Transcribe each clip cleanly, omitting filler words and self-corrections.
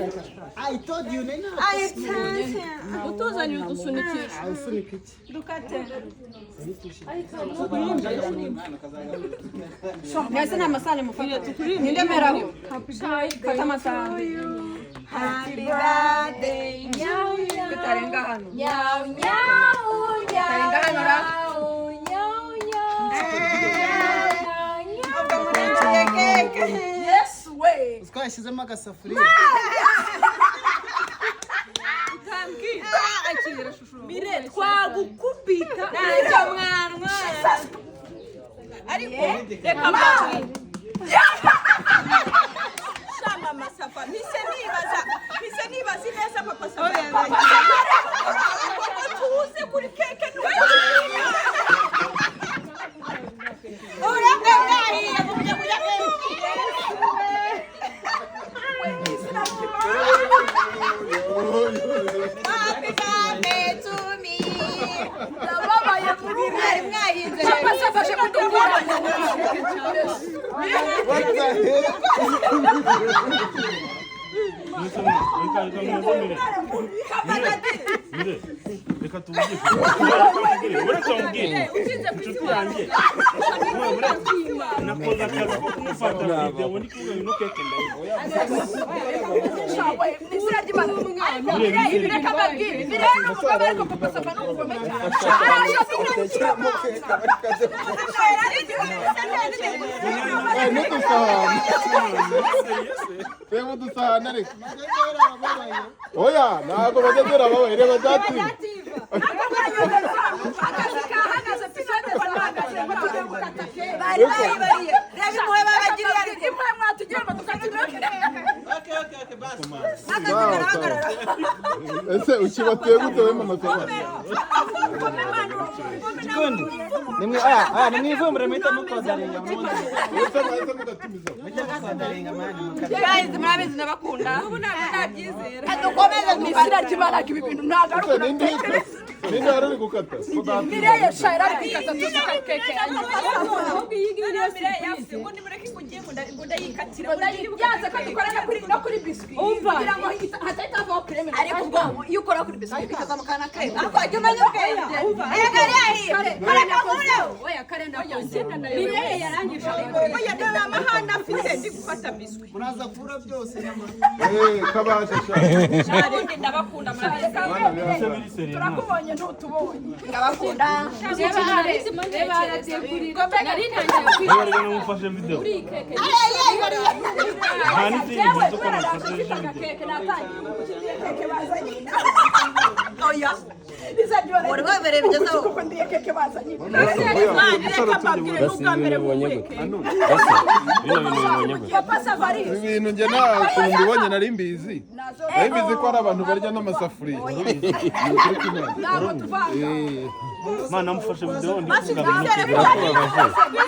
I told you nena. Utuzanye udusunikisha. Usunika iki? Dukate. Mwese na masale mufanye tukurinde. Nindemeraho. Kata masale. Happy birthday. Nyau nyau. Kutarenga hano. Nyau nyau. Kutarenga hano ra. Nyau nyau. Yes way. Twashizemo agasafuriya. Mire twagukubita nacyo mwanwa ariko reka mbabwire shamba masafa mise nibaza neza papa safa tuze kuri keke uranga ngahiye kuja Happy birthday to me. Baba yamuruye mwayize. Papa safashe kudukora. Reka tuvugishe. Utinze kwisanga. Nakoza akazi ko kumufata video ndi kuvuga no keke ndayibo. Shawe, nisira dibana. Reka babwire. Bire n'umugabo ariko papa safa n'umugome cyane. Pego dusahana reka. Oya, ntabwo bagezera babaye reba dati. Ese ukibateye gute we mama safa? Gikundi. Nimwe ivumbura mpita mukozarenga mundi. Ese mwese mudatumiza. Mukozarenga mani mukata. Guys, murabizi ndabakunda. Ubu nabyizera. Dukomeze dusira kibaraga ibi bintu ntagarukira. Ninde ari gukata? Mireye shaira bikata tusuka keke. Ubundi mureke kugiye ngunda yikatira. Yaza kadukorana kuri biscuit. Kugira ngo hatahita vaho creme. Ariko ubwo iyo ukora kuri biscuit bikazamukana creme. Ako ajya umenya ubwenge. Ayagari ahiye. Kareka mulo. Oya karenda Mireye yarangije. Oya dore amahana afite ndi gufata biscuit. Muraza kura byose n'amara. Kabasha sha. Ubundi ndabakunda murabizi. Turakubonye ntutubonye. Ndabakunda. Reba arategurira. Nari ntangiye Rero namufashe video. Hani zindi zo kana mfashe keke natangiye keke bazanye. Oya. Bizajyore. Wari wabereye bigezaho. Kuko ndiye keke bazanye. Reka mbabwire nuko mbere mubonye. Papa Safari. Ibintu nge nta kuntu mbibonye nari mbizi. Nari mbizi ko ari abantu barya n'amasafuriya. Ntabwo tuvanga. Mana namufashe video ndi kuvuga ngo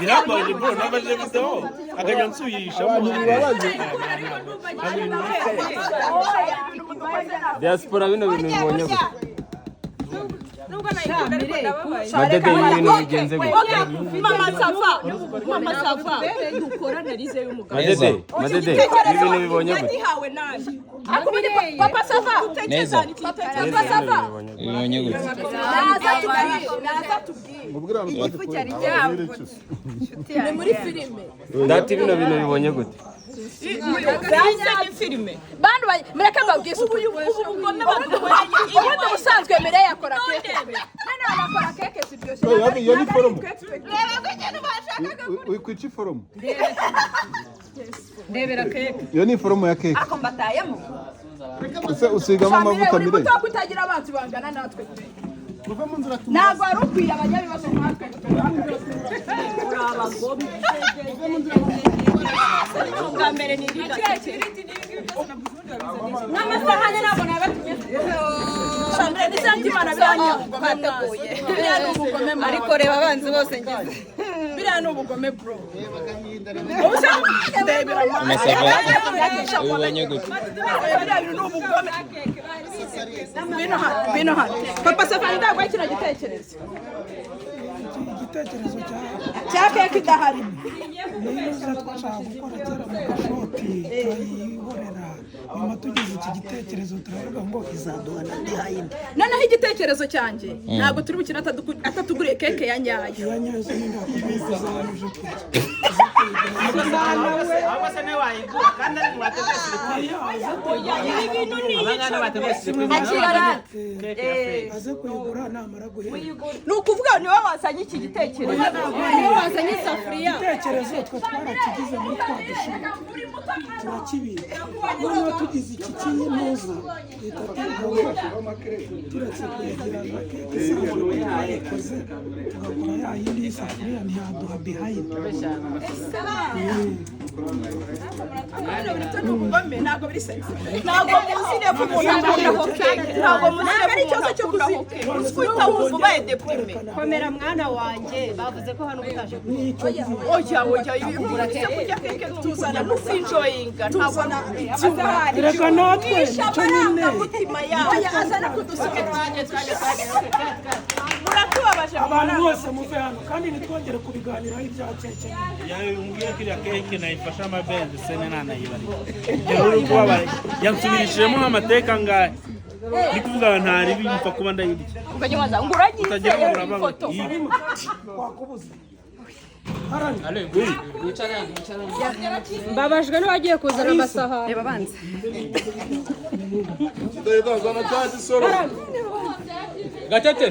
birababaje bro nabaje video akajya nsuyisha diaspora bino bintu bibonye gute Nubwo nayikunda ariko ndababaye. madede y'ibintu bigenze gute Mama Safa dukora narize y'umugabo madede ibintu bibonye gute Ndihawe naje. akubiri Papa Safa neza Papa Safa bibonye gute naza tubwire Mubwira ngo Ifu cyari cyabo. ni muri filime dati bino bintu bibonye gute Ni filime. bantu mureke mbabwise ubu bugome badukoreye iyo ubusanzwe Mireye akora keke none anakora keke ziryoshye iyo ni foromo. Reba ko ikintu bashakaga. Ukwica iforomo. Ndebera keke. Iyo ni foromo ya keke. Ako mbatayemo. Ese usigamo amavuta uri Mireye. muto kutagira abanzi bangana natwe Muve mu nzira tu. ntabwo ari ukwiye abanyabibazo nkatwe Ubwa mbere ni iriga. n'amasahane ntabwo nabatumye Shambre ni santimana byanyu bateguye. biriya ni ubugome Ariko reba abanzi bose ngize. biriya ni ubugome bro amasava bibonye gute biriya bintu ni ubugome bino hano Papa Safa ndagwa kino gitekerezo cya keke idahari niba twashaka gukora kera mu gashoti turayihorera nyuma tugize iki gitekerezo turavuga ngo izaduha na behind. Noneho igitekerezo cyanjye ntabwo turi bukina atatuguriye keke ya nyayo. Ya nyayo zo ninda kubiza zanuje kurya. Abasa ne wayigura kandi ari mwategura aze kuyigura namara guhera. Ni ukuvuga niwe wazanye iki gitekerezo. Niwe wazanye isafuriya. Igitekerezo twe twarakigize muri twa dushima. Turakibika. Noneho tugize iki cy'intuza leta turetse kugira ngo keke isanzwe twayikoze tugakora ya yindi y'isafuriya ntiyaduha behind. Ntabwo biri sense. Ntabwo muzine ko umuntu akuraho keke. Ntabwo muzine ko ikibazo cyo kuzita wumva ubaye deprime. Komera mwana wanjye bavuze ko hano utaje Oya ibura keke tuzana n'ufinjoyinga ntabwo na Reka natwe nicyo nyine. Oya azana kudusuke muratubabaje Abantu bose muve hano kandi nitwongere kubiganiraho ibya keke. Umbwira kiriya keke nayifasha amabenzi sene nanayibari. Rero kubabara yansubirishemo nk'amateka ngahe. Ni kuvuga ntari bimfa kuba ndayirya. Ukanyaza nguragize ifoto. Wakubuza. mbabajwe n'abagiye kuzana amasahani. Reba banze. Ndayizana cya gisoro. Gatete.